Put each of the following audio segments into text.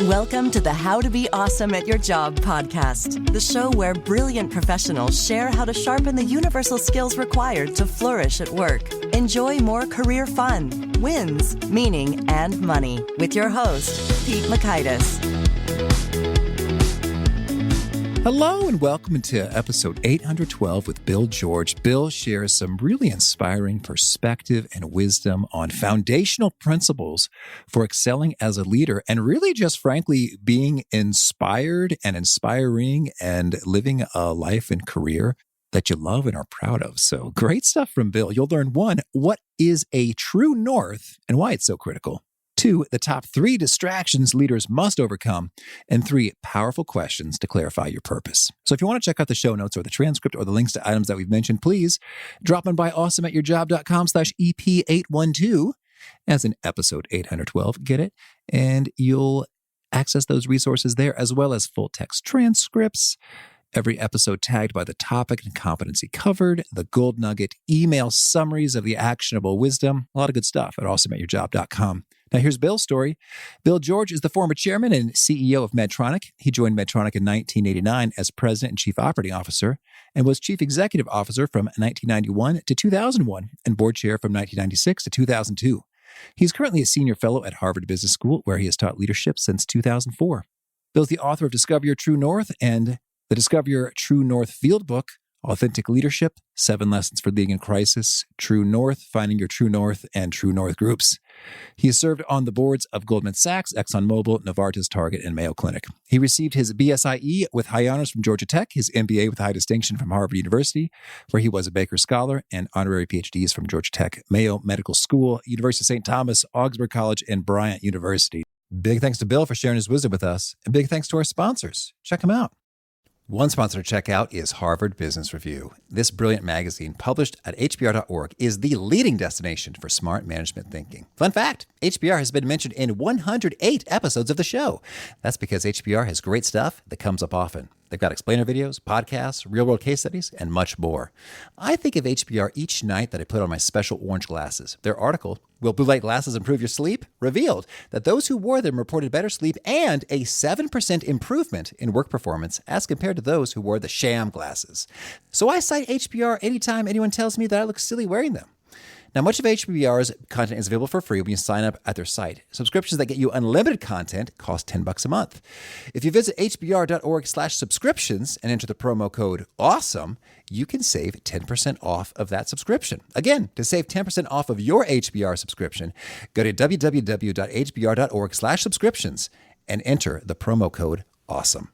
Welcome to the How to Be Awesome at Your Job podcast, the show where brilliant professionals share how to sharpen the universal skills required to flourish at work. Enjoy more career fun, wins, meaning, and money with your host, Pete Makaitis. Hello and welcome to episode 812 with Bill George. Bill shares some really inspiring perspective and wisdom on foundational principles for excelling as a leader and really just frankly being inspired and inspiring and living a life and career that you love and are proud of. So great stuff from Bill. You'll learn 1, what is a true north and why it's so critical. 2, the top 3 distractions leaders must overcome. And 3, powerful questions to clarify your purpose. So if you want to check out the show notes or the transcript or the links to items that we've mentioned, please drop on by awesomeatyourjob.com/EP812 as in episode 812. Get it? And you'll access those resources there as well as full text transcripts, every episode tagged by the topic and competency covered, the gold nugget email summaries of the actionable wisdom, a lot of good stuff at awesomeatyourjob.com. Now, here's Bill's story. Bill George is the former chairman and CEO of Medtronic. He joined Medtronic in 1989 as president and chief operating officer and was chief executive officer from 1991 to 2001 and board chair from 1996 to 2002. He's currently a senior fellow at Harvard Business School, where he has taught leadership since 2004. Bill's the author of Discover Your True North and the Discover Your True North Field Book, Authentic Leadership, 7 Lessons for Leading in Crisis, True North, Finding Your True North, and True North Groups. He has served on the boards of Goldman Sachs, ExxonMobil, Novartis, Target, and Mayo Clinic. He received his BSIE with high honors from Georgia Tech, his MBA with high distinction from Harvard University, where he was a Baker Scholar, and honorary PhDs from Georgia Tech, Mayo Medical School, University of St. Thomas, Augsburg College, and Bryant University. Big thanks to Bill for sharing his wisdom with us, and big thanks to our sponsors. Check them out. One sponsor to check out is Harvard Business Review. This brilliant magazine, published at hbr.org, is the leading destination for smart management thinking. Fun fact, HBR has been mentioned in 108 episodes of the show. That's because HBR has great stuff that comes up often. They've got explainer videos, podcasts, real-world case studies, and much more. I think of HBR each night that I put on my special orange glasses. Their article, Will Blue Light Glasses Improve Your Sleep?, revealed that those who wore them reported better sleep and a 7% improvement in work performance as compared to those who wore the sham glasses. So I cite HBR anytime anyone tells me that I look silly wearing them. Now, much of HBR's content is available for free when you sign up at their site. Subscriptions that get you unlimited content cost $10 a month. If you visit hbr.org/subscriptions and enter the promo code AWESOME, you can save 10% off of that subscription. Again, to save 10% off of your HBR subscription, go to www.hbr.org/subscriptions and enter the promo code AWESOME.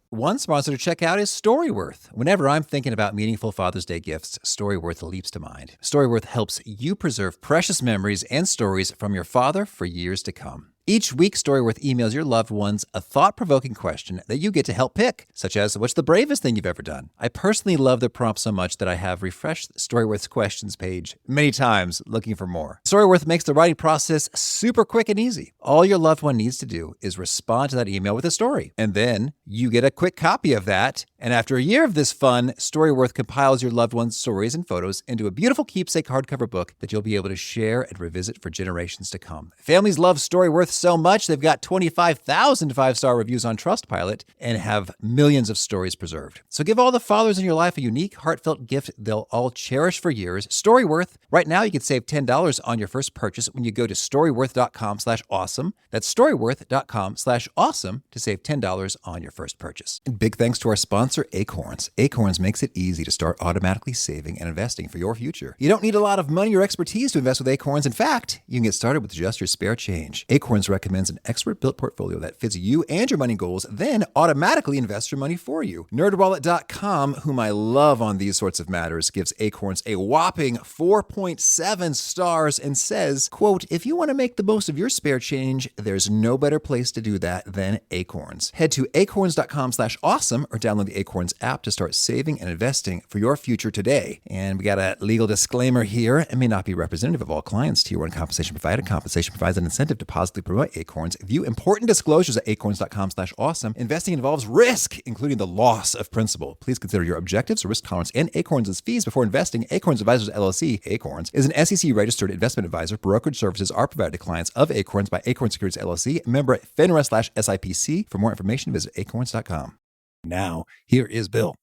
One sponsor to check out is Storyworth. Whenever I'm thinking about meaningful Father's Day gifts, Storyworth leaps to mind. Storyworth helps you preserve precious memories and stories from your father for years to come. Each week, Storyworth emails your loved ones a thought-provoking question that you get to help pick, such as, what's the bravest thing you've ever done? I personally love the prompt so much that I have refreshed Storyworth's questions page many times looking for more. Storyworth makes the writing process super quick and easy. All your loved one needs to do is respond to that email with a story, and then you get a quick copy of that. And after a year of this fun, Storyworth compiles your loved one's stories and photos into a beautiful keepsake hardcover book that you'll be able to share and revisit for generations to come. Families love Storyworth so much, they've got 25,000 5-star reviews on Trustpilot and have millions of stories preserved. So give all the fathers in your life a unique, heartfelt gift they'll all cherish for years. Storyworth. Right now, you can save $10 on your first purchase when you go to storyworth.com/awesome. That's storyworth.com/awesome to save $10 on your first purchase. And big thanks to our sponsor, Acorns. Acorns makes it easy to start automatically saving and investing for your future. You don't need a lot of money or expertise to invest with Acorns. In fact, you can get started with just your spare change. Acorns recommends an expert-built portfolio that fits you and your money goals, then automatically invests your money for you. NerdWallet.com, whom I love on these sorts of matters, gives Acorns a whopping 4.7 stars and says, quote, if you want to make the most of your spare change, there's no better place to do that than Acorns. Head to acorns.com/awesome or download the the Acorns app to start saving and investing for your future today. And we got a legal disclaimer here. It may not be representative of all clients. Tier 1 compensation provided. Compensation provides an incentive to positively promote Acorns. View important disclosures at acorns.com/awesome. Investing involves risk, including the loss of principal. Please consider your objectives, risk tolerance, and Acorns' fees before investing. Acorns Advisors LLC, Acorns, is an SEC-registered investment advisor. Brokerage services are provided to clients of Acorns by Acorns Securities LLC, member FINRA/SIPC. For more information, visit acorns.com. Now, here is Bill.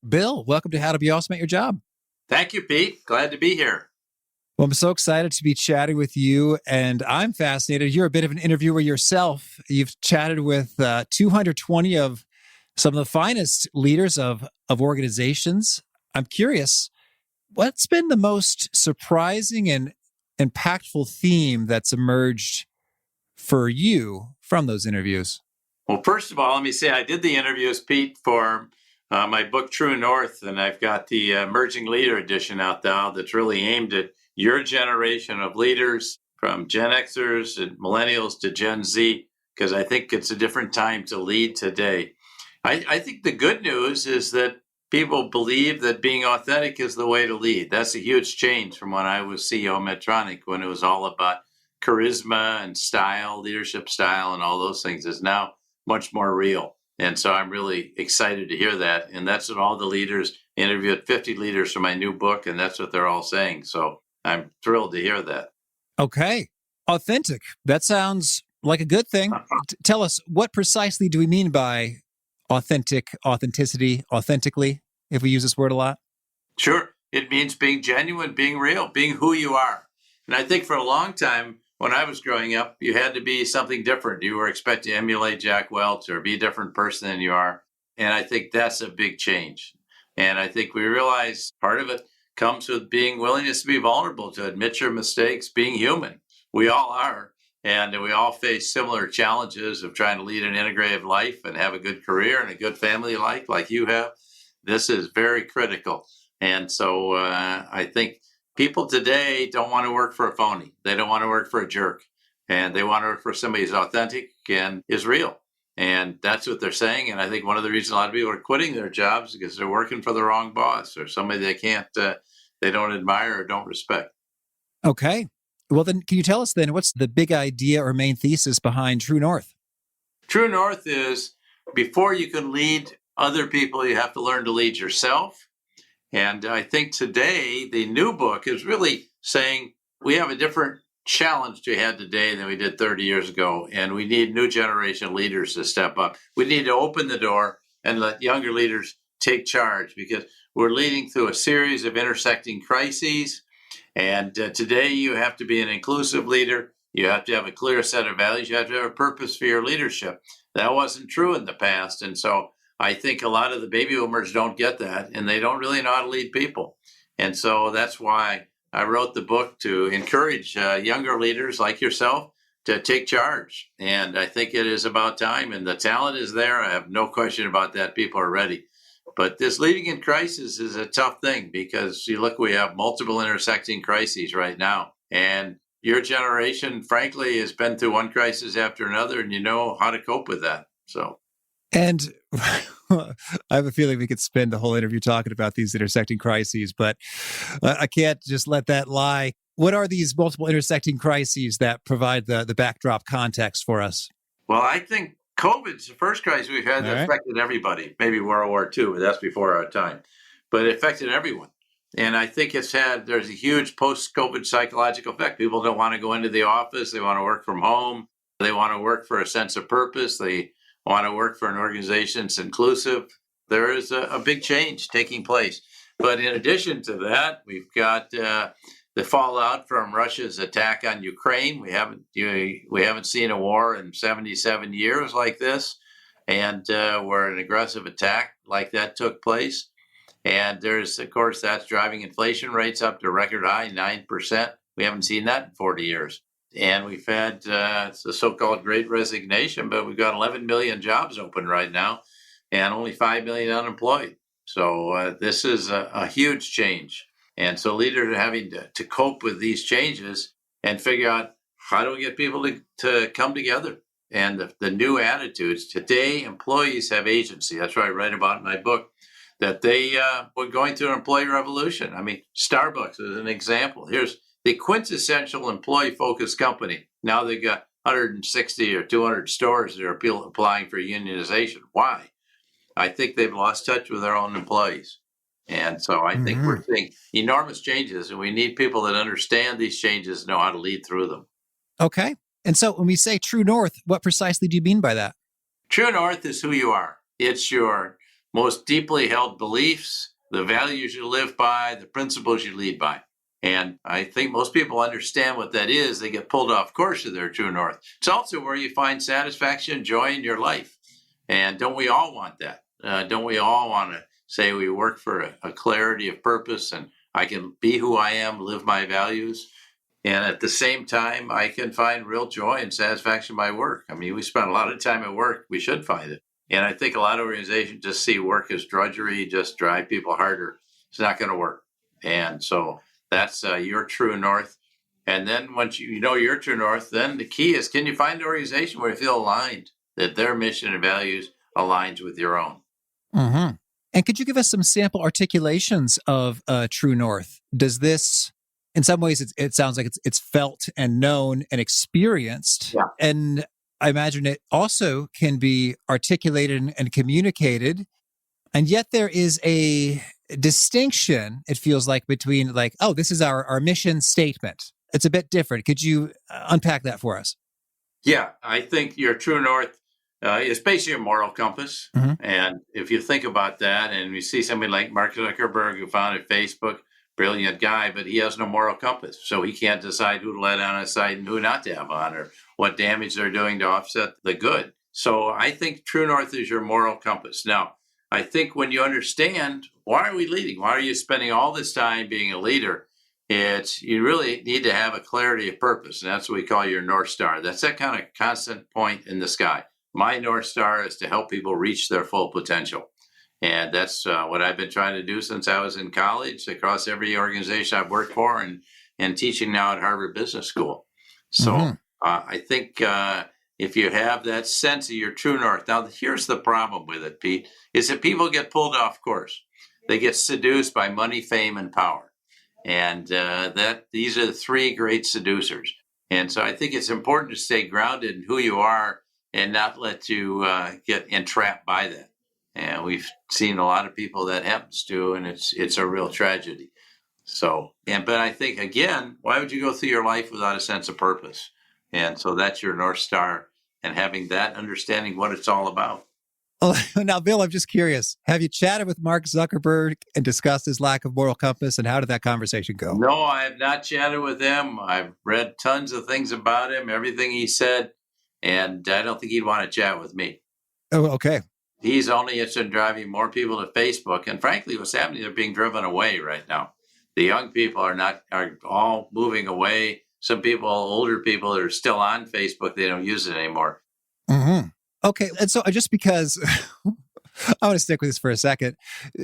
Bill, welcome to How to Be Awesome at Your Job. Thank you, Pete. Glad to be here. Well, I'm so excited to be chatting with you, and I'm fascinated. You're a bit of an interviewer yourself. You've chatted with 220 of some of the finest leaders of organizations. I'm curious, what's been the most surprising and impactful theme that's emerged for you from those interviews? Well, first of all, let me say I did the interviews, Pete, for my book, True North, and I've got the Emerging Leader edition out now that's really aimed at your generation of leaders, from Gen Xers and millennials to Gen Z, because I think it's a different time to lead today. I think the good news is that people believe that being authentic is the way to lead. That's a huge change from when I was CEO of Medtronic, when it was all about charisma and style, leadership style, and all those things. Is now much more real. And so I'm really excited to hear that. And that's what all the leaders interviewed 50 leaders for my new book, and that's what they're all saying. So I'm thrilled to hear that. Okay. Authentic. That sounds like a good thing. Tell us, what precisely do we mean by authentic, authenticity, authentically, if we use this word a lot? Sure. It means being genuine, being real, being who you are. And I think for a long time, when I was growing up, you had to be something different. You were expected to emulate Jack Welch or be a different person than you are. And I think that's a big change. And I think we realize part of it comes with being willingness to be vulnerable, to admit your mistakes, being human. We all are. And we all face similar challenges of trying to lead an integrative life and have a good career and a good family life like you have. This is very critical. And so I think people today don't want to work for a phony. They don't want to work for a jerk. And they want to work for somebody who's authentic and is real. And that's what they're saying. And I think one of the reasons a lot of people are quitting their jobs is because they're working for the wrong boss or somebody they don't admire or don't respect. Okay. Well, then, can you tell us then, what's the big idea or main thesis behind True North? True North is, before you can lead other people, you have to learn to lead yourself. And I think today, the new book is really saying we have a different challenge we had today than we did 30 years ago. And we need new generation leaders to step up. We need to open the door and let younger leaders take charge, because we're leading through a series of intersecting crises. And today you have to be an inclusive leader. You have to have a clear set of values. You have to have a purpose for your leadership. That wasn't true in the past. And so I think a lot of the baby boomers don't get that, and they don't really know how to lead people. And so that's why I wrote the book, to encourage younger leaders like yourself to take charge. And I think it is about time, and the talent is there. I have no question about that. People are ready. But this leading in crisis is a tough thing, because you look, we have multiple intersecting crises right now. And your generation, frankly, has been through one crisis after another, and you know how to cope with that. And I have a feeling we could spend the whole interview talking about these intersecting crises, but I can't just let that lie. What are these multiple intersecting crises that provide the backdrop context for us? Well, I think COVID's the first crisis we've had that affected everybody. Maybe World War II, but that's before our time. But it affected everyone. And I think there's a huge post-COVID psychological effect. People don't want to go into the office. They want to work from home. They want to work for a sense of purpose. They want to work for an organization that's inclusive. There is a big change taking place. But in addition to that, we've got the fallout from Russia's attack on Ukraine. We haven't seen a war in 77 years like this, and where an aggressive attack like that took place. And there's, of course, that's driving inflation rates up to record high, 9%. We haven't seen that in 40 years. And we've had the so-called Great Resignation, but we've got 11 million jobs open right now and only 5 million unemployed. So this is a huge change. And so leaders are having to cope with these changes and figure out, how do we get people to come together and the new attitudes. Today, employees have agency. That's what I write about in my book, that they were going through an employee revolution. I mean, Starbucks is an example. Here's the quintessential employee-focused company. Now they've got 160 or 200 stores that are applying for unionization. Why? I think they've lost touch with their own employees. And so I think we're seeing enormous changes, and we need people that understand these changes and know how to lead through them. Okay. And so when we say true north, what precisely do you mean by that? True north is who you are. It's your most deeply held beliefs, the values you live by, the principles you lead by. And I think most people understand what that is. They get pulled off course of their true north. It's also where you find satisfaction, joy in your life. And don't we all want that? Don't we all want to say we work for a clarity of purpose and I can be who I am, live my values, and at the same time, I can find real joy and satisfaction in my work. I mean, we spend a lot of time at work. We should find it. And I think a lot of organizations just see work as drudgery, just drive people harder. It's not going to work. And so that's your true north. And then once you know your true north, then the key is, can you find an organization where you feel aligned, that their mission and values aligns with your own? Mm-hmm. And could you give us some sample articulations of true north? Does this, in some ways, it sounds like it's felt and known and experienced. Yeah. And I imagine it also can be articulated and communicated. And yet there is a distinction, it feels like, between like, oh, this is our mission statement. It's a bit different. Could you unpack that for us? Yeah, I think your true north is basically a moral compass. Mm-hmm. And if you think about that, and you see somebody like Mark Zuckerberg, who founded Facebook, brilliant guy, but he has no moral compass. So he can't decide who to let on his site and who not to have on, or what damage they're doing to offset the good. So I think true north is your moral compass. Now, I think when you understand, why are we leading? Why are you spending all this time being a leader? You really need to have a clarity of purpose. And that's what we call your North Star. That's that kind of constant point in the sky. My North Star is to help people reach their full potential. And that's what I've been trying to do since I was in college, across every organization I've worked for, and teaching now at Harvard Business School. So I think if you have that sense of your true north. Now, here's the problem with it, Pete, is that people get pulled off course. They get seduced by money, fame, and power. And these are the three great seducers. And so I think it's important to stay grounded in who you are and not let you get entrapped by that. And we've seen a lot of people that happens to, and it's a real tragedy. So, but I think, again, why would you go through your life without a sense of purpose? And so that's your North Star, and having that understanding what it's all about. Oh, now, Bill, I'm just curious. Have you chatted with Mark Zuckerberg and discussed his lack of moral compass, and how did that conversation go? No, I have not chatted with him. I've read tons of things about him, everything he said, and I don't think he'd want to chat with me. Oh, okay. He's only interested in driving more people to Facebook. And frankly, what's happening, they're being driven away right now. The young people are all moving away. Some people, older people that are still on Facebook, they don't use it anymore. Mm-hmm. Okay. And so just because I want to stick with this for a second,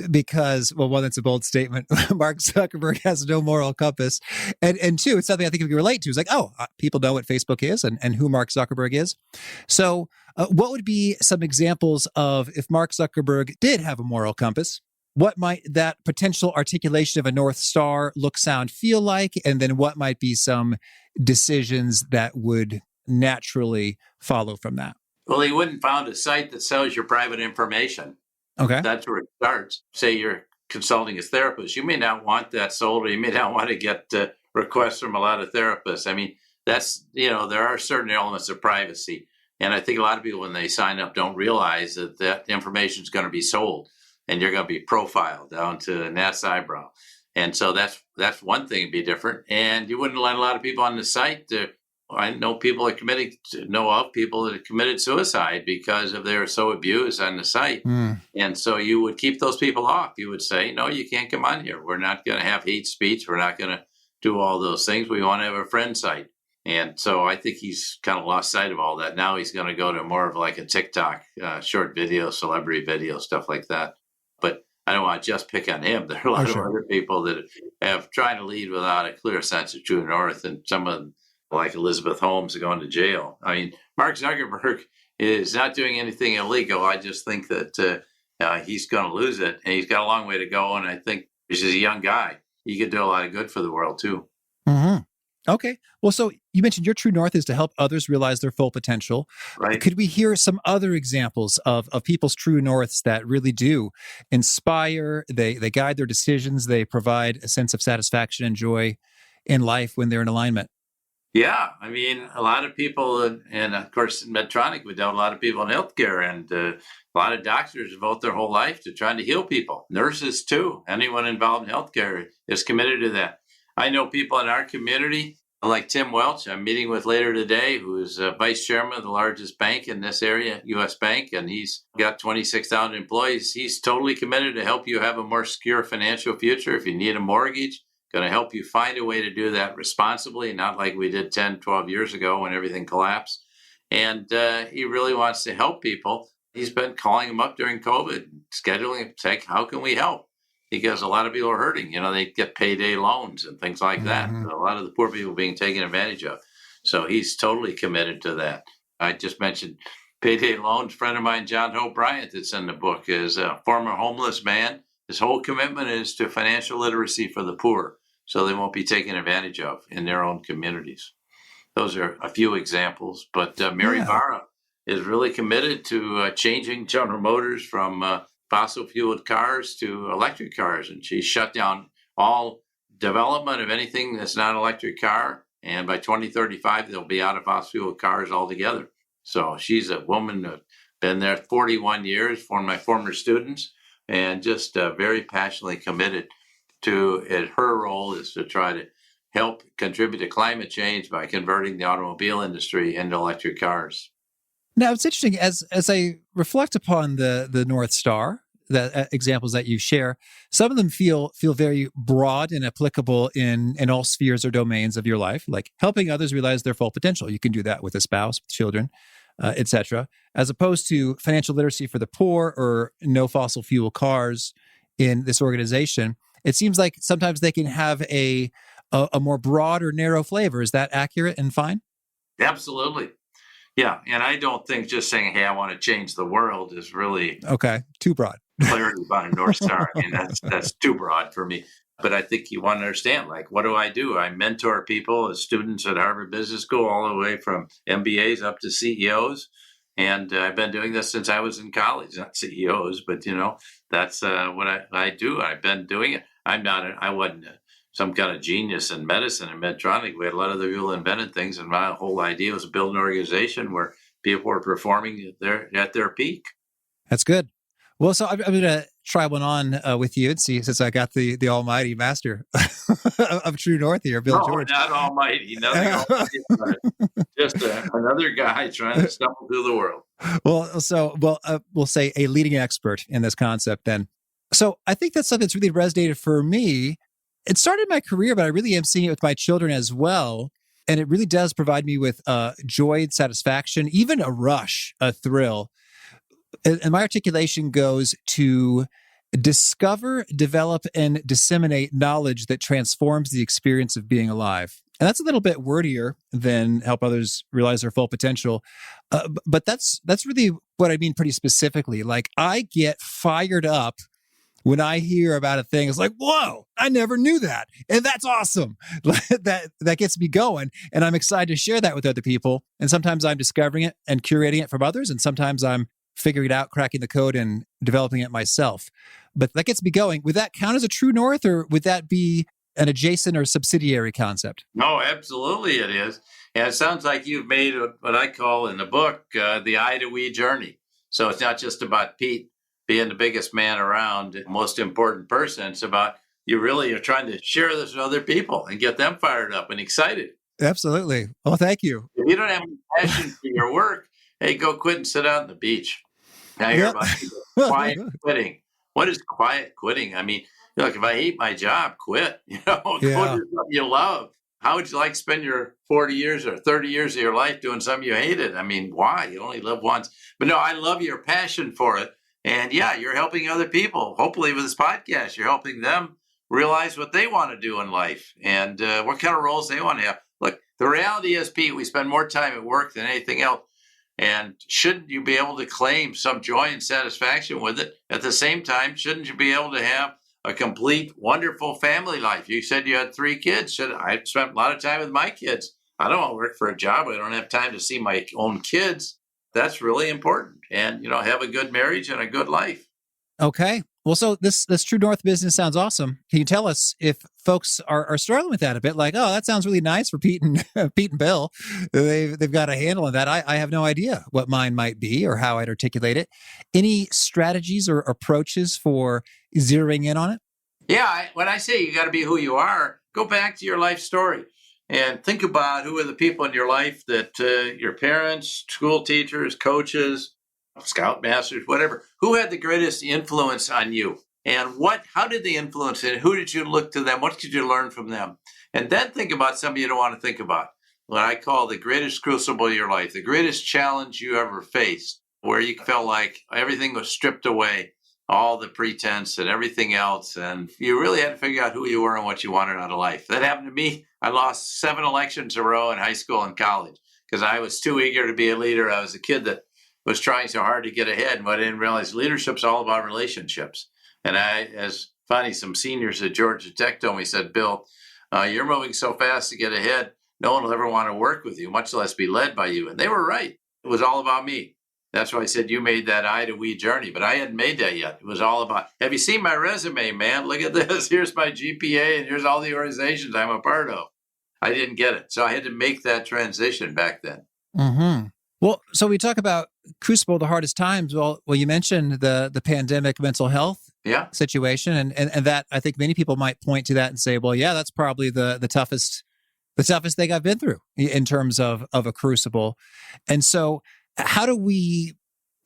because, well, one, that's a bold statement. Mark Zuckerberg has no moral compass. And two, it's something I think we can relate to. It's like, people know what Facebook is and who Mark Zuckerberg is. So what would be some examples of, if Mark Zuckerberg did have a moral compass, what might that potential articulation of a North Star look, sound, feel like? And then what might be some decisions that would naturally follow from that? Well, he wouldn't found a site that sells your private information. Okay. That's where it starts. Say you're consulting a therapist. You may not want that sold, or you may not want to get requests from a lot of therapists. I mean, there are certain elements of privacy. And I think a lot of people, when they sign up, don't realize that information is going to be sold, and you're going to be profiled down to a gnat's eyebrow. And so that's one thing to be different. And you wouldn't let a lot of people on the site I know people of people that have committed suicide because they were so abused on the site. And so you would keep those people off. You would say, no, you can't come on here. We're not going to have hate speech. We're not going to do all those things. We want to have a friend site. And so I think he's kind of lost sight of all that. Now he's going to go to more of like a TikTok, short video, celebrity video, stuff like that. But I don't want to just pick on him. There are a lot of other people that have tried to lead without a clear sense of true north, and some of them like Elizabeth Holmes going to jail. I mean, Mark Zuckerberg is not doing anything illegal. I just think that he's going to lose it, and he's got a long way to go. And I think he's a young guy. He could do a lot of good for the world too. Mm-hmm. Okay. Well, so you mentioned your true north is to help others realize their full potential. Right. Could we hear some other examples of people's true norths that really do inspire, they guide their decisions, they provide a sense of satisfaction and joy in life when they're in alignment? Yeah. I mean, a lot of people, and of course, in Medtronic, we dealt with a lot of people in healthcare, and a lot of doctors devote their whole life to trying to heal people. Nurses, too. Anyone involved in healthcare is committed to that. I know people in our community, like Tim Welch, I'm meeting with later today, who is vice chairman of the largest bank in this area, U.S. Bank, and he's got 26,000 employees. He's totally committed to help you have a more secure financial future. If you need a mortgage, going to help you find a way to do that responsibly, not like we did 10, 12 years ago when everything collapsed. And he really wants to help people. He's been calling them up during COVID, scheduling, saying, how can we help? Because a lot of people are hurting. They get payday loans and things like that. Mm-hmm. So a lot of the poor people being taken advantage of. So he's totally committed to that. I just mentioned payday loans. A friend of mine, John Hope Bryant, that's in the book, is a former homeless man. His whole commitment is to financial literacy for the poor, so they won't be taken advantage of in their own communities. Those are a few examples. But Mary Barra is really committed to changing General Motors from fossil-fueled cars to electric cars. And she shut down all development of anything that's not an electric car. And by 2035, they'll be out of fossil-fueled cars altogether. So she's a woman that's been there 41 years, one of my former students, and just very passionately committed to it. Her role is to try to help contribute to climate change by converting the automobile industry into electric cars. Now, it's interesting, as I reflect upon the North Star, the examples that you share, some of them feel very broad and applicable in all spheres or domains of your life, like helping others realize their full potential. You can do that with a spouse, with children, etc., as opposed to financial literacy for the poor or no fossil fuel cars in this organization. It seems like sometimes they can have a more broad or narrow flavor. Is that accurate and fine? Absolutely. Yeah. And I don't think just saying, hey, I want to change the world is really too broad. Clarity about a North Star. I mean, that's too broad for me. But I think you want to understand, like, what do? I mentor people as students at Harvard Business School, all the way from MBAs up to CEOs. And I've been doing this since I was in college, not CEOs, but, that's what I do. I've been doing it. I wasn't some kind of genius in medicine and Medtronic. We had a lot of the people who invented things. And my whole idea was to build an organization where people were performing at their peak. That's good. Well, so I'm going to try one on with you and see, since I got the almighty master of True North here, Bill George. Not almighty. Nothing almighty about it. Just another guy trying to stumble through the world. We'll say a leading expert in this concept then. So I think that's something that's really resonated for me. It started my career, but I really am seeing it with my children as well. And it really does provide me with joy and satisfaction, even a rush, a thrill. And my articulation goes to discover, develop, and disseminate knowledge that transforms the experience of being alive. And that's a little bit wordier than help others realize their full potential. But that's really what I mean pretty specifically. Like, I get fired up when I hear about a thing. It's like, whoa, I never knew that. And that's awesome. that gets me going. And I'm excited to share that with other people. And sometimes I'm discovering it and curating it from others. And sometimes I'm figuring it out, cracking the code, and developing it myself. But that gets me going. Would that count as a true north, or would that be an adjacent or subsidiary concept? No, absolutely it is. And it sounds like you've made what I call in the book the I to we journey. So it's not just about Pete being the biggest man around, most important person. It's about you really are trying to share this with other people and get them fired up and excited. Absolutely. Well, thank you. If you don't have any passion for your work, hey, go quit and sit out on the beach. I hear about quiet quitting. What is quiet quitting? I mean, look, if I hate my job, quit. Go do something you love. How would you like to spend your 40 years or 30 years of your life doing something you hated? I mean, why? You only live once. But no, I love your passion for it. And yeah, you're helping other people. Hopefully with this podcast, you're helping them realize what they want to do in life and what kind of roles they want to have. Look, The reality is, Pete, we spend more time at work than anything else. And shouldn't you be able to claim some joy and satisfaction with it? At the same time, shouldn't you be able to have a complete, wonderful family life? You said you had 3 kids. I spent a lot of time with my kids. I don't want to work for a job. I don't have time to see my own kids. That's really important. And, have a good marriage and a good life. Okay. Well, so this True North business sounds awesome. Can you tell us if folks are struggling with that a bit? Like, oh, that sounds really nice for Pete and Pete and Bill. They've got a handle on that. I have no idea what mine might be or how I'd articulate it. Any strategies or approaches for zeroing in on it? Yeah. When I say you got to be who you are, go back to your life story and think about who are the people in your life that your parents, school teachers, coaches, scoutmasters, whatever, who had the greatest influence on you, and how did they influence it? Who did you look to them? What did you learn from them? And then think about somebody you don't want to think about. What I call the greatest crucible of your life, the greatest challenge you ever faced, where you felt like everything was stripped away, all the pretense and everything else. And you really had to figure out who you were and what you wanted out of life. That happened to me. I lost 7 elections in a row in high school and college because I was too eager to be a leader. I was a kid that was trying so hard to get ahead. And what I didn't realize, leadership's all about relationships. And some seniors at Georgia Tech told me, said, Bill, you're moving so fast to get ahead, no one will ever want to work with you, much less be led by you. And they were right. It was all about me. That's why I said you made that I to we journey, but I hadn't made that yet. It was all about, have you seen my resume, man? Look at this. Here's my GPA and here's all the organizations I'm a part of. I didn't get it. So I had to make that transition back then. Mm-hmm. Well, so we talk about crucible, the hardest times. Well, you mentioned the pandemic mental health situation, and that I think many people might point to that and say, well, yeah, that's probably the toughest thing I've been through in terms of a crucible. And so how do we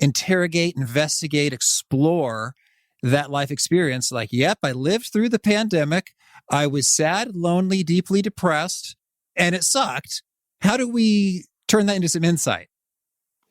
interrogate, investigate, explore that life experience? Like, yep, I lived through the pandemic. I was sad, lonely, deeply depressed, and it sucked. How do we turn that into some insight?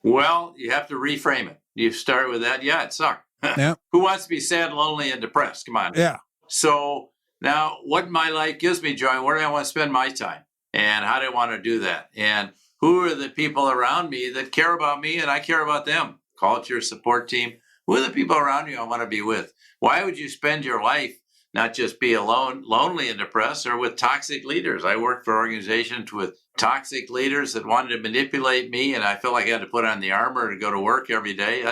Well, you have to reframe it. You start with that. Yeah, it sucked. Yeah. Who wants to be sad, lonely, and depressed? Come on. Yeah. So now what my life gives me joy, where do I want to spend my time? And how do I want to do that? And who are the people around me that care about me and I care about them? Culture, support team. Who are the people around you I want to be with? Why would you spend your life not just be alone, lonely, and depressed, or with toxic leaders? I worked for organizations with toxic leaders that wanted to manipulate me, and I felt like I had to put on the armor to go to work every day.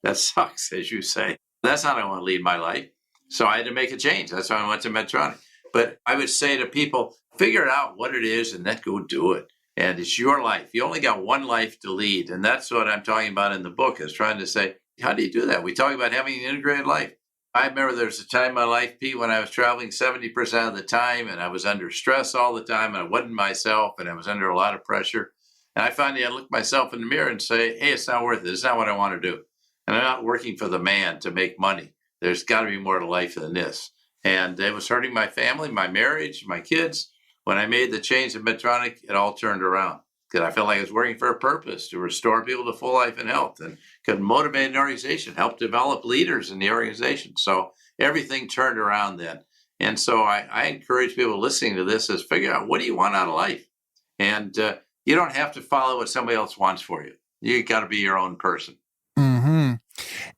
That sucks, as you say. That's not how I want to lead my life. So I had to make a change. That's why I went to Medtronic. But I would say to people, figure out what it is and then go do it. And it's your life. You only got one life to lead. And that's what I'm talking about in the book, is trying to say, how do you do that? We talk about having an integrated life. I remember there was a time in my life, Pete, when I was traveling 70% of the time, and I was under stress all the time, and I wasn't myself, and I was under a lot of pressure. And I finally had to look myself in the mirror and say, hey, it's not worth it. It's not what I want to do. And I'm not working for the man to make money. There's got to be more to life than this. And it was hurting my family, my marriage, my kids. When I made the change at Medtronic, it all turned around because I felt like I was working for a purpose to restore people to full life and health and could motivate an organization, help develop leaders in the organization. So everything turned around then. And so I encourage people listening to this is figure out, what do you want out of life? And you don't have to follow what somebody else wants for you. You got to be your own person. Mm-hmm.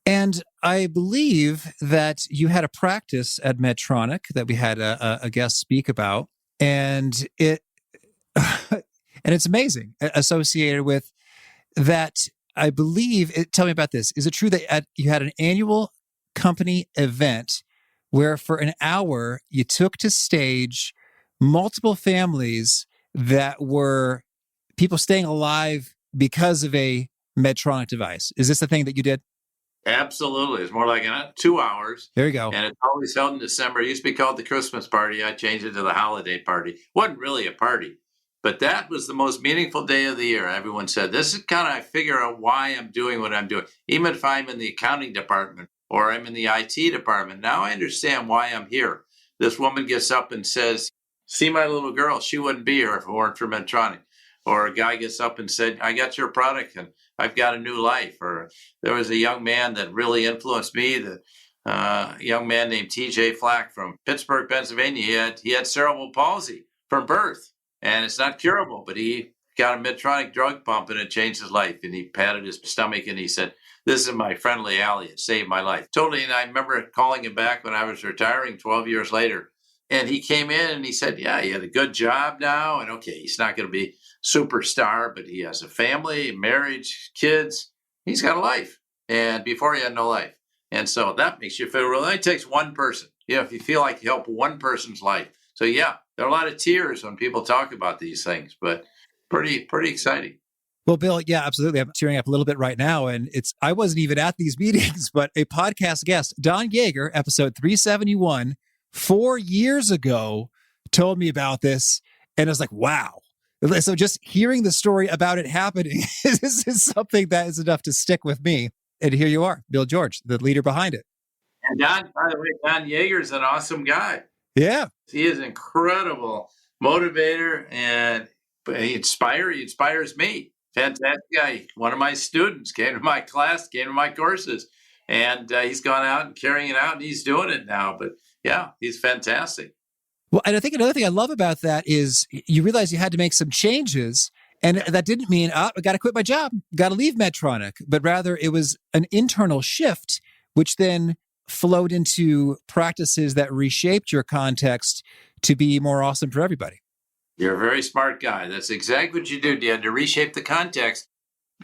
And I believe that you had a practice at Medtronic that we had a guest speak about, and it's amazing associated with that. I believe. Tell me about this. Is it true that you had an annual company event where for an hour you took to stage multiple families that were people staying alive because of a Medtronic device? Is this the thing that you did? Absolutely. It's more like 2 hours. There you go. And it's always held in December. It used to be called the Christmas party. I changed it to the holiday party. It wasn't really a party, but that was the most meaningful day of the year. Everyone said, this is kind of, I figure out why I'm doing what I'm doing. Even if I'm in the accounting department or I'm in the IT department, now I understand why I'm here. This woman gets up and says, see my little girl, she wouldn't be here if it weren't for Medtronic. Or a guy gets up and said, I got your product and I've got a new life. Or there was a young man that really influenced me, a young man named TJ Flack from Pittsburgh, Pennsylvania. He had cerebral palsy from birth. and it's not curable, but he got a Medtronic drug pump and it changed his life. And he patted his stomach and he said, "This is my friendly ally. It saved my life." Totally. And I remember calling him back when I was retiring 12 years later. And he came in and he said, yeah, he had a good job now. And okay, he's not going to be superstar, but he has a family, marriage, kids. He's got a life. And before he had no life. And so that makes you feel real. It only takes one person. If you feel like you help one person's life. So yeah, there are a lot of tears when people talk about these things, but pretty exciting. Well, Bill, yeah, absolutely. I'm tearing up a little bit right now. And I wasn't even at these meetings, but a podcast guest, Don Yeager, episode 371, 4 years ago, told me about this. And I was like, wow. So just hearing the story about it happening is something that is enough to stick with me. And here you are, Bill George, the leader behind it. And Don, by the way, Don Yeager is an awesome guy. Yeah. He is an incredible motivator and he inspires me. Fantastic guy. One of my students came to my class, came to my courses, and he's gone out and carrying it out and he's doing it now. But yeah, he's fantastic. Well, and I think another thing I love about that is you realize you had to make some changes. And that didn't mean, I got to quit my job, got to leave Medtronic, but rather it was an internal shift, which then flowed into practices that reshaped your context to be more awesome for everybody. You're a very smart guy. That's exactly what you do. You had to reshape the context.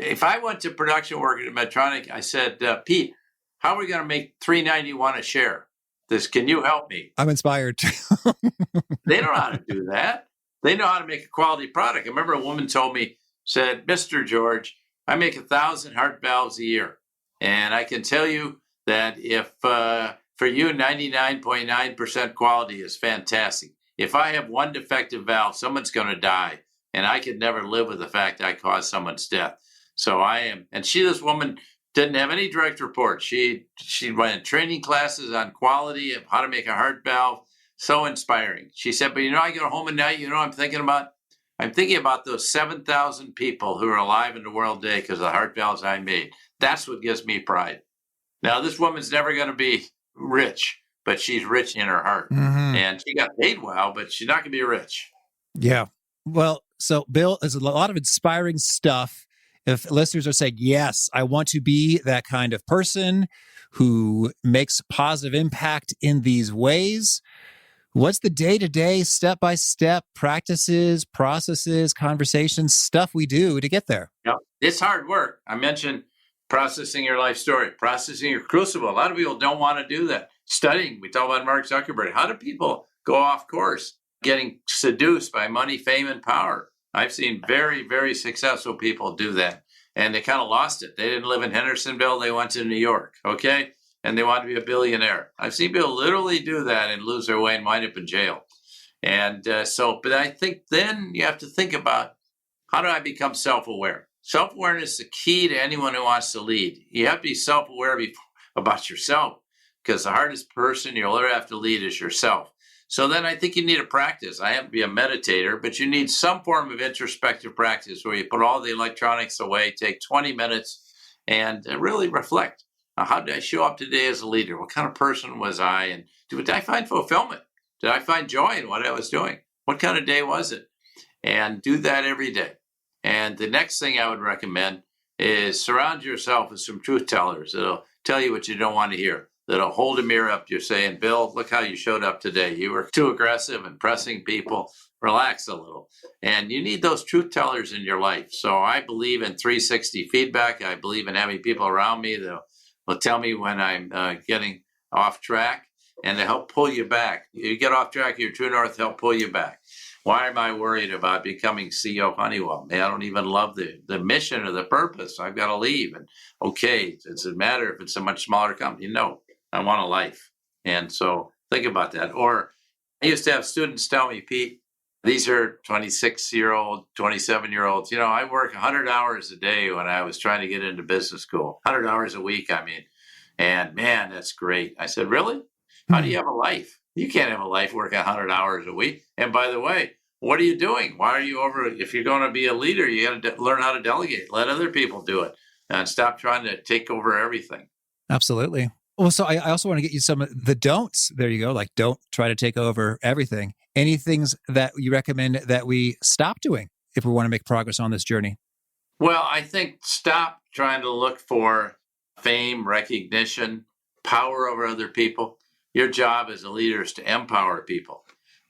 If I went to production work at Medtronic, I said, Pete, how are we going to make $3.91 a share? Can you help me? I'm inspired. They don't know how to do that. They know how to make a quality product. I remember a woman told me, said, "Mr. George, I make 1,000 heart valves a year. And I can tell you that if for you, 99.9% quality is fantastic. If I have one defective valve, someone's going to die. And I could never live with the fact I caused someone's death. So I am." And this woman didn't have any direct reports. She went training classes on quality of how to make a heart valve. So inspiring. She said, "But I go home at night, I'm thinking about? I'm thinking about those 7,000 people who are alive in the world today because of the heart valves I made. That's what gives me pride." Now, this woman's never going to be rich, but she's rich in her heart. Mm-hmm. And she got paid well, but she's not going to be rich. Yeah. Well, so Bill, there's a lot of inspiring stuff. If listeners are saying, yes, I want to be that kind of person who makes positive impact in these ways, what's the day-to-day, step-by-step practices, processes, conversations, stuff we do to get there? Yep. It's hard work. I mentioned processing your life story, processing your crucible. A lot of people don't want to do that. Studying, we talk about Mark Zuckerberg. How do people go off course, getting seduced by money, fame, and power? I've seen very, very successful people do that. And they kind of lost it. They didn't live in Hendersonville. They went to New York, okay? And they want to be a billionaire. I've seen people literally do that and lose their way and wind up in jail. And but I think then you have to think about, how do I become self-aware? Self-awareness is the key to anyone who wants to lead. You have to be self-aware about yourself, because the hardest person you'll ever have to lead is yourself. So then I think you need a practice. I have to be a meditator, but you need some form of introspective practice where you put all the electronics away, take 20 minutes, and really reflect. How did I show up today as a leader? What kind of person was I? And did I find fulfillment? Did I find joy in what I was doing? What kind of day was it? And do that every day. And the next thing I would recommend is surround yourself with some truth tellers that'll tell you what you don't want to hear, that'll hold a mirror up to you saying, "Bill, look how you showed up today. You were too aggressive and pressing people. Relax a little." And you need those truth tellers in your life. So I believe in 360 feedback. I believe in having people around me that will tell me when I'm getting off track, and to help pull you back. You get off track, your true north, help pull you back. Why am I worried about becoming CEO of Honeywell? Man, I don't even love the mission or the purpose. I've got to leave. And okay, does it matter if it's a much smaller company? No, I want a life. And so think about that. Or I used to have students tell me, "Pete, these are 26-year-old, 27-year-olds. I work 100 hours a day when I was trying to get into business school. 100 hours a week, I mean. And man, that's great." I said, "Really? How do you have a life? You can't have a life working 100 hours a week. And by the way, what are you doing? Why are you if you're going to be a leader, you got to learn how to delegate. Let other people do it and stop trying to take over everything." Absolutely. Well, so I also want to get you some of the don'ts. There you go. Like, don't try to take over everything. Any things that you recommend that we stop doing if we want to make progress on this journey? Well, I think stop trying to look for fame, recognition, power over other people. Your job as a leader is to empower people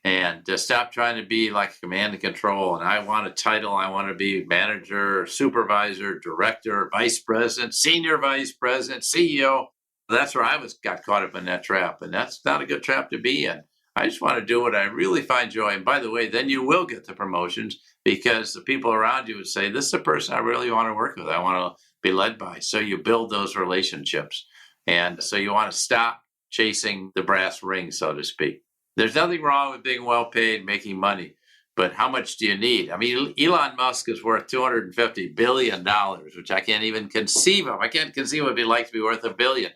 and to stop trying to be like command and control. And I want a title. I want to be manager, supervisor, director, vice president, senior vice president, CEO. That's where got caught up in that trap. And that's not a good trap to be in. I just want to do what I really find joy. And by the way, then you will get the promotions because the people around you would say, this is the person I really want to work with. I want to be led by. So you build those relationships. And so you want to stop chasing the brass ring, so to speak. There's nothing wrong with being well paid, making money. But how much do you need? I mean, Elon Musk is worth $250 billion, which I can't even conceive of. I can't conceive of what it'd be like to be worth $1 billion.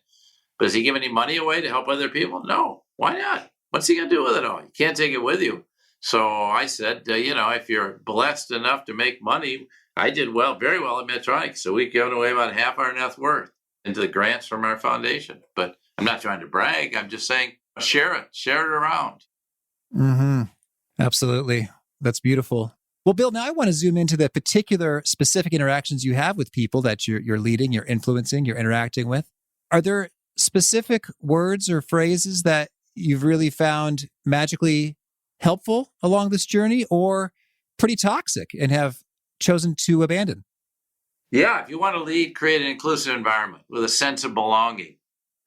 But does he give any money away to help other people? No. Why not? What's he going to do with it all? You can't take it with you. So I said, if you're blessed enough to make money, I did very well at Medtronic. So we've given away about half our net worth into the grants from our foundation. But I'm not trying to brag. I'm just saying, share it around. Mm-hmm. Absolutely. That's beautiful. Well, Bill, now I want to zoom into the particular specific interactions you have with people that you're leading, you're influencing, you're interacting with. Are there specific words or phrases that you've really found magically helpful along this journey or pretty toxic and have chosen to abandon? Yeah, if you want to lead, create an inclusive environment with a sense of belonging.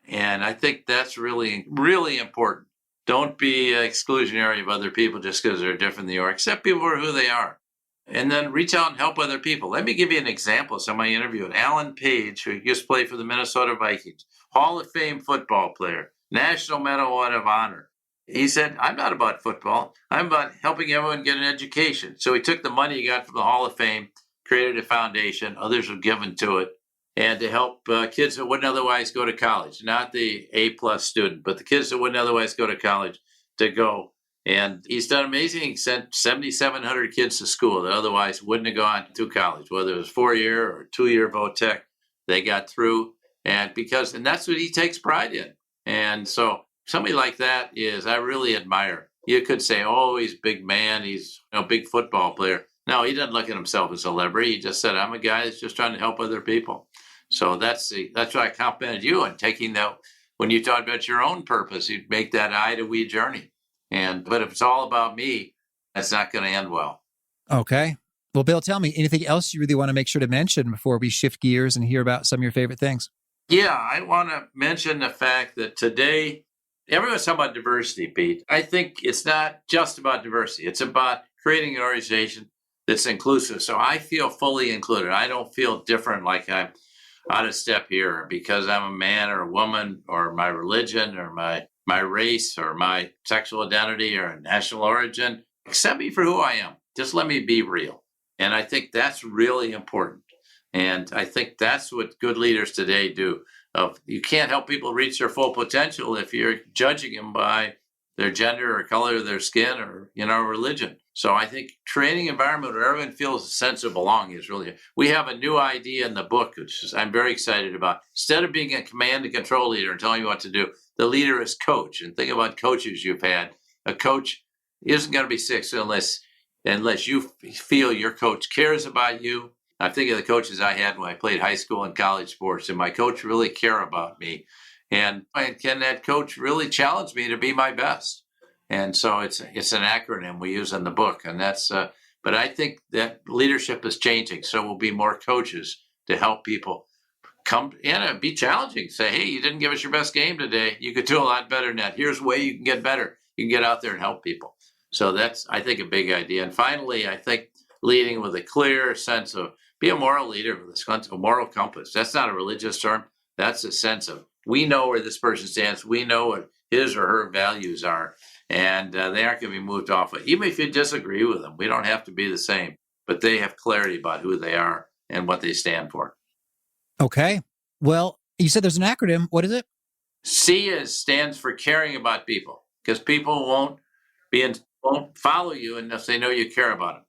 And I think that's really, really important. Don't be exclusionary of other people just because they're different than you are. Accept people for who they are. And then reach out and help other people. Let me give you an example. Somebody interviewed Alan Page, who used to play for the Minnesota Vikings, Hall of Fame football player, National Medal of Honor. He said, I'm not about football. I'm about helping everyone get an education. So he took the money he got from the Hall of Fame, created a foundation. Others were given to it. And to help kids that wouldn't otherwise go to college, not the A-plus student, but the kids that wouldn't otherwise go to college to go. And he's done amazing. He sent 7,700 kids to school that otherwise wouldn't have gone to college, whether it was 4-year or 2-year VOTEC. They got through. And that's what he takes pride in. And so somebody like that I really admire. You could say, oh, he's a big man. He's a big football player. No, he doesn't look at himself as a celebrity. He just said, I'm a guy that's just trying to help other people. So that's why I complimented you on taking that. When you talked about your own purpose, you'd make that I to we journey. But if it's all about me, that's not going to end well. Okay. Well, Bill, tell me anything else you really want to make sure to mention before we shift gears and hear about some of your favorite things? Yeah, I want to mention the fact that today, everyone's talking about diversity, Pete. I think it's not just about diversity. It's about creating an organization that's inclusive. So I feel fully included. I don't feel different, like I'm out of step here because I'm a man or a woman or my religion or my race or my sexual identity or national origin. Accept me for who I am. Just let me be real. And I think that's really important. And I think that's what good leaders today do. You can't help people reach their full potential if you're judging them by their gender or color of their skin or religion. So I think creating an environment where everyone feels a sense of belonging is really. We have a new idea in the book, which I'm very excited about. Instead of being a command and control leader and telling you what to do, the leader is coach. And think about coaches you've had. A coach isn't going to be successful unless you feel your coach cares about you. I think of the coaches I had when I played high school and college sports, and my coach really care about me. And can that coach really challenge me to be my best? And so it's an acronym we use in the book, and that's. But I think that leadership is changing, so we'll be more coaches to help people come in and be challenging. Say, hey, you didn't give us your best game today. You could do a lot better than that. Here's a way you can get better. You can get out there and help people. So that's, I think, a big idea. And finally, I think leading with a clear sense of be a moral leader with a moral compass. That's not a religious term. That's a sense of we know where this person stands. We know what his or her values are. And they aren't going to be moved off of. Even if you disagree with them, we don't have to be the same. But they have clarity about who they are and what they stand for. Okay. Well, you said there's an acronym. What is it? C stands for caring about people, because people won't follow you unless they know you care about them.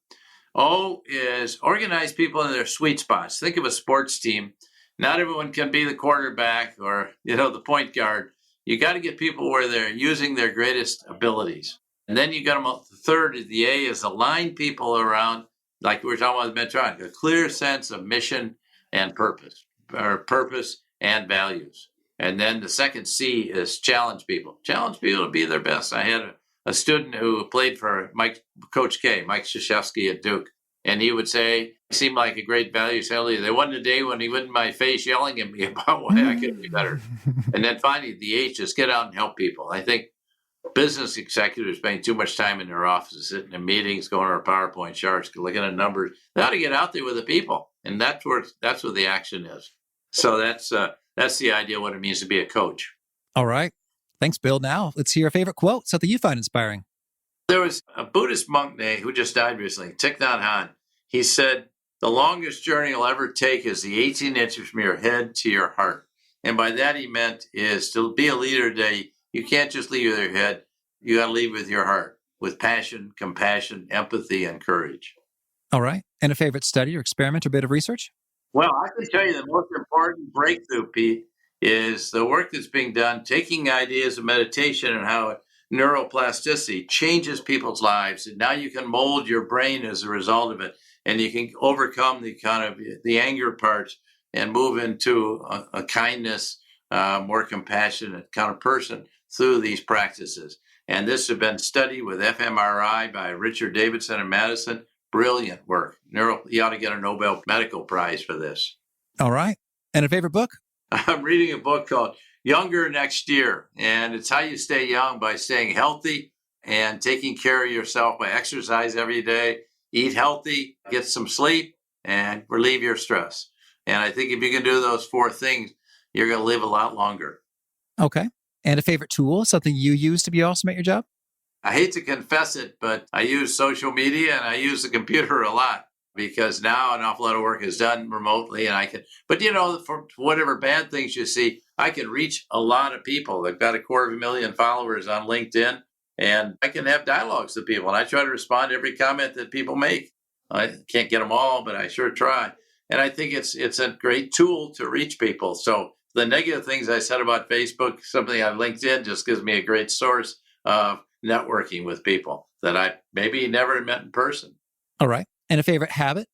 O is organize people in their sweet spots. Think of a sports team. Not everyone can be the quarterback or the point guard. You got to get people where they're using their greatest abilities. And then you got them, the third, the A is align people around, like we were talking about with Medtronic, a clear sense of mission and purpose, or purpose and values. And then the second C is challenge people. Challenge people to be their best. I had a student who played for Coach K, Mike Krzyzewski at Duke. And he would say, he seemed like a great value seller. There wasn't a day when he wasn't in my face yelling at me about why I could be better. And then finally, the H is get out and help people. I think business executives spend too much time in their offices, sitting in meetings, going over PowerPoint charts, looking at numbers. They ought to get out there with the people. And that's where the action is. So that's the idea of what it means to be a coach. All right. Thanks, Bill. Now, let's hear your favorite quote, something you find inspiring. There was a Buddhist monk who just died recently, Thich Nhat Hanh. He said, the longest journey you'll ever take is the 18 inches from your head to your heart. And by that he meant is to be a leader today, you can't just lead with your head. You got to lead with your heart, with passion, compassion, empathy, and courage. All right. And a favorite study or experiment or bit of research? Well, I can tell you the most important breakthrough, Pete, is the work that's being done, taking ideas of meditation and how neuroplasticity changes people's lives. And now you can mold your brain as a result of it. And you can overcome the anger parts and move into a kindness, more compassionate kind of person through these practices. And this has been studied with fMRI by Richard Davidson and Madison. Brilliant work. You ought to get a Nobel Medical Prize for this. All right. And a favorite book? I'm reading a book called Younger Next Year. And it's how you stay young by staying healthy and taking care of yourself by exercise every day, eat healthy, get some sleep, and relieve your stress. And I think if you can do those 4 things, you're going to live a lot longer. Okay. And a favorite tool, something you use to be awesome at your job? I hate to confess it, but I use social media and I use the computer a lot because now an awful lot of work is done remotely and but for whatever bad things you see, I can reach a lot of people. I've got 250,000 followers on LinkedIn and I can have dialogues with people and I try to respond to every comment that people make. I can't get them all, but I sure try. And I think it's a great tool to reach people. So the negative things I said about Facebook, something on LinkedIn just gives me a great source of networking with people that I maybe never met in person. All right. And a favorite habit?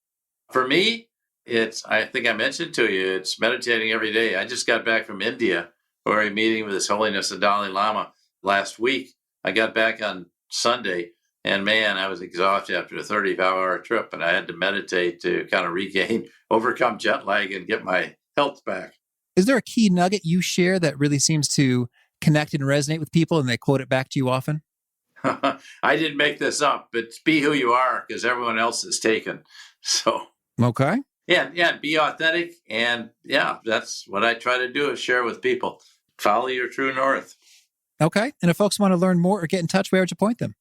For me, I think I mentioned to you, it's meditating every day. I just got back from India for a meeting with His Holiness the Dalai Lama last week. I got back on Sunday and man, I was exhausted after a 35-hour trip and I had to meditate to kind of overcome jet lag and get my health back. Is there a key nugget you share that really seems to connect and resonate with people and they quote it back to you often? I didn't make this up, but be who you are because everyone else is taken. So, okay. Yeah, be authentic. And yeah, that's what I try to do is share with people. Follow your true north. Okay. And if folks want to learn more or get in touch, where would you point them?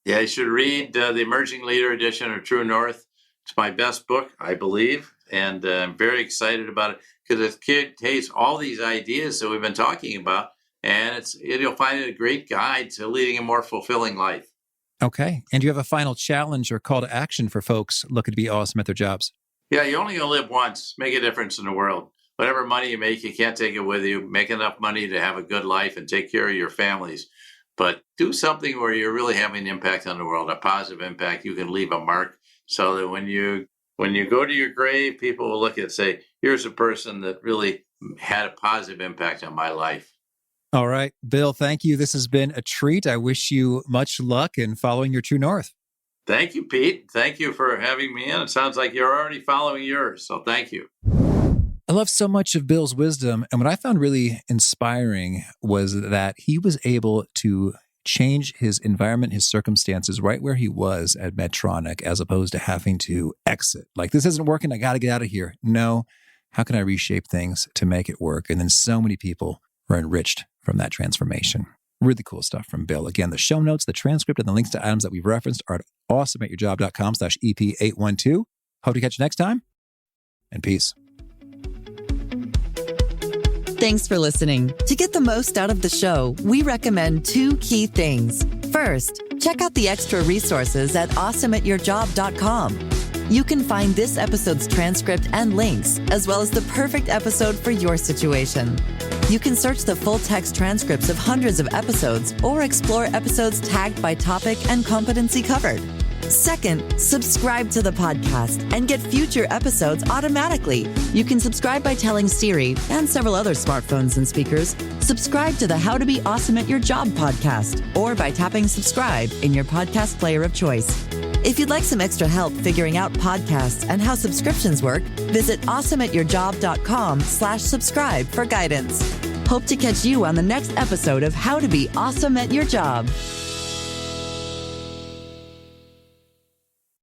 Yeah, you should read the Emerging Leader edition of True North. It's my best book, I believe. And I'm very excited about it because it contains all these ideas that we've been talking about. And you'll find it a great guide to leading a more fulfilling life. Okay. And do you have a final challenge or call to action for folks looking to be awesome at their jobs? Yeah, you're only going to live once. Make a difference in the world. Whatever money you make, you can't take it with you. Make enough money to have a good life and take care of your families. But do something where you're really having an impact on the world, a positive impact. You can leave a mark so that when you go to your grave, people will look at it and say, here's a person that really had a positive impact on my life. All right. Bill, thank you. This has been a treat. I wish you much luck in following your true north. Thank you, Pete. Thank you for having me in. It sounds like you're already following yours. So thank you. I love so much of Bill's wisdom. And what I found really inspiring was that he was able to change his environment, his circumstances right where he was at Medtronic, as opposed to having to exit. Like, this isn't working. I got to get out of here. No. How can I reshape things to make it work? And then so many people were enriched from that transformation. Really cool stuff from Bill. Again, the show notes, the transcript, and the links to items that we've referenced are at awesomeatyourjob.com/EP812. Hope to catch you next time. And peace. Thanks for listening. To get the most out of the show, we recommend 2 key things. First, check out the extra resources at awesomeatyourjob.com. You can find this episode's transcript and links, as well as the perfect episode for your situation. You can search the full text transcripts of hundreds of episodes or explore episodes tagged by topic and competency covered. Second, subscribe to the podcast and get future episodes automatically. You can subscribe by telling Siri and several other smartphones and speakers, subscribe to the How to Be Awesome at Your Job podcast, or by tapping subscribe in your podcast player of choice. If you'd like some extra help figuring out podcasts and how subscriptions work, visit awesomeatyourjob.com/subscribe for guidance. Hope to catch you on the next episode of How to Be Awesome at Your Job.